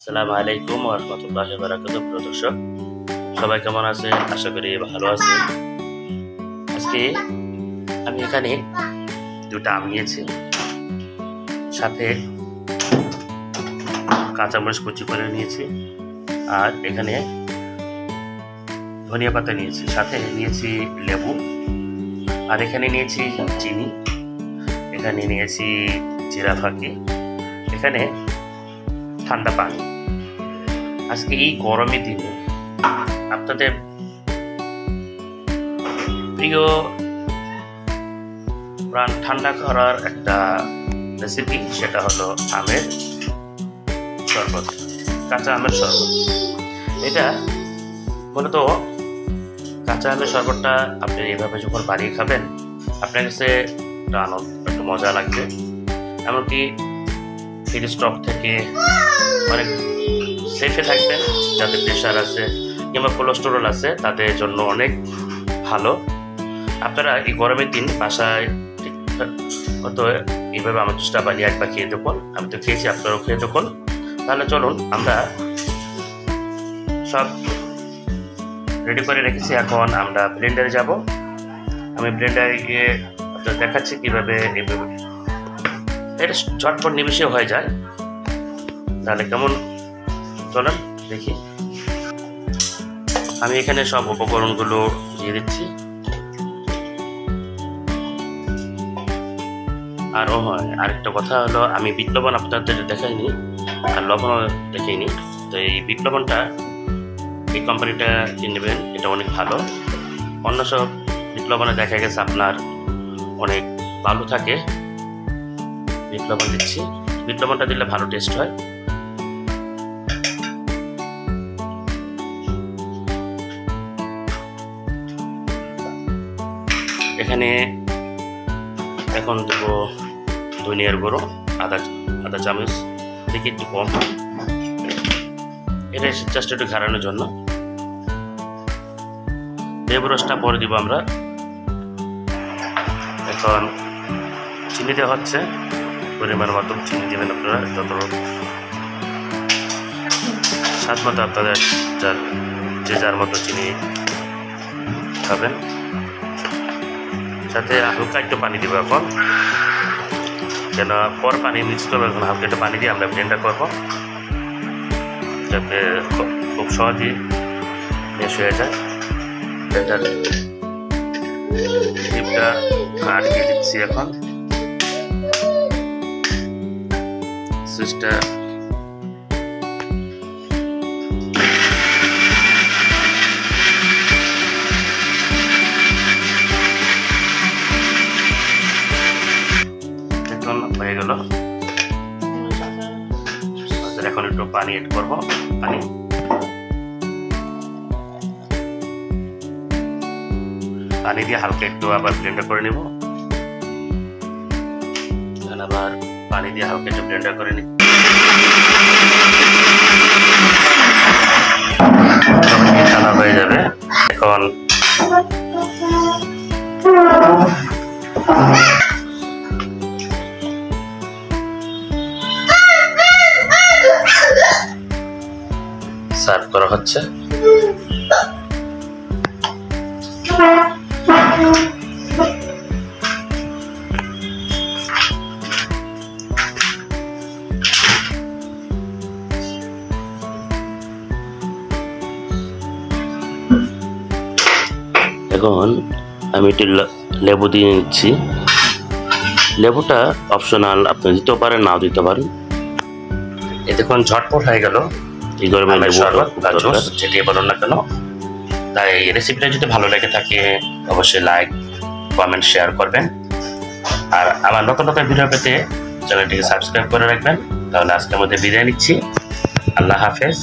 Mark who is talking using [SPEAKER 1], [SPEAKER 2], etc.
[SPEAKER 1] আসসালামু আলাইকুম ওয়া রাহমাতুল্লাহি ওয়া বারাকাতুহু। প্রিয় দর্শক, সবাই কেমন আছেন? আশা করি ভালো আছেন। আজকে আমি এখানে দুটো আম নিয়েছি, সাথে কাঁচামরিচ কুচি করে নিয়েছি, আর এখানে ধনিয়া পাতা নিয়েছি, সাথে নিয়েছি লেবু, আর এখানে নিয়েছি চিনি, এখানে নিয়েছি জিরা ফাঁকি, এখানে ঠান্ডা পানি। আজকে এই গরমের দিনে আপনাদের প্রিয় প্রাণ ঠান্ডা করার একটা রেসিপি, সেটা হলো আমের শরবত, কাঁচা আমের শরবত। এটা মূলত কাঁচা আমের শরবতটা আপনি এইভাবে যখন বানিয়ে খাবেন, আপনার কাছে একটু মজা লাগবে। এমনকি ফ্রিজ স্টক থেকে অনেক সেফে থাকবেন। যাদের প্রেশার আছে কিংবা কোলেস্টেরল আছে তাদের জন্য অনেক ভালো। আপনারা এই গরমের দিন বাসায় ঠিকঠাক মতো এইভাবে আমার জুসটা বানিয়ে একবার খেয়ে দেখুন। আমি তো খেয়েছি, আপনারাও খেয়ে দেখুন। তাহলে চলুন, আমরা সব রেডি করে রেখেছি, এখন আমরা ব্লেন্ডারে যাব। আমি ব্লেন্ডারে গিয়ে আপনাদের দেখাচ্ছি কীভাবে এইভাবে এটা ঝটপট নিমিশে হয়ে যায়। তাহলে কেমন, চলেন দেখি। আমি এখানে সব উপকরণগুলো দিয়ে দিচ্ছি। আর আরেকটা কথা হলো, আমি বিট লবণ আপনাদের দেখাইনি আর লবণও দেখাইনি। তো এই বিট লবণটা এই কোম্পানিটা কিনে নেবেন, এটা অনেক ভালো। অন্য সব বিট লবণে দেখা গেছে আপনার অনেক ভালো থাকে। বিট লবণ দিচ্ছি, বিট লবণটা দিলে ভালো টেস্ট হয়। এখানে এখন দেবো ধনিয়ার গুঁড়ো আধা চামচ থেকে একটু কম, এটা জাস্ট একটু ঘাড়ানোর জন্য। লেবু রসটা পরে দিব আমরা। এখন চিনি দেওয়া হচ্ছে, পরিমাণ মতো চিনি দেবেন আপনারা, যত স্বাদ মতো আপনাদের যে যার মতো চিনি খাবেন। সাথে হালকা একটু পানি দিব এখন, যেন পর পানি মিক্স করবো। এখন হালকা একটু পানি দিয়ে আমরা ব্লেন্ডার করবো, যাতে খুব সহজেই মেশ হয়ে যায়। ব্লেন্ডার ডিপটা আটকে দিচ্ছি। এখন সুইচটা হয়ে গেল। এখন একটু পানি এড করবো। পানি দিয়ে হালকা একটু আবার ব্লেন্ডার করে নেব। আবার পানি দিয়ে হালকা একটু ব্লেন্ডার করে নিই। ঠান্ডা হয়ে যাবে। এখন সার্ভ করা হচ্ছে। এখন আমি একটু লেবু দিয়ে নিচ্ছি। লেবুটা অপশনাল, আপনি দিতেও পারেন, নাও দিতে পারেন। এ দেখুন ঝটপট হয়ে গেল এই গরমে লেবু শরবত বা জুস, যেটাই বলুন না কেন। তাই এই রেসিপিটা যদি ভালো লেগে থাকে অবশ্যই লাইক, কমেন্ট, শেয়ার করবেন। আর আমার নতুন নতুন ভিডিও পেতে চ্যানেলটিকে সাবস্ক্রাইব করে রাখবেন। তাহলে আজকের মধ্যে বিদায় নিচ্ছি। আল্লাহ হাফেজ।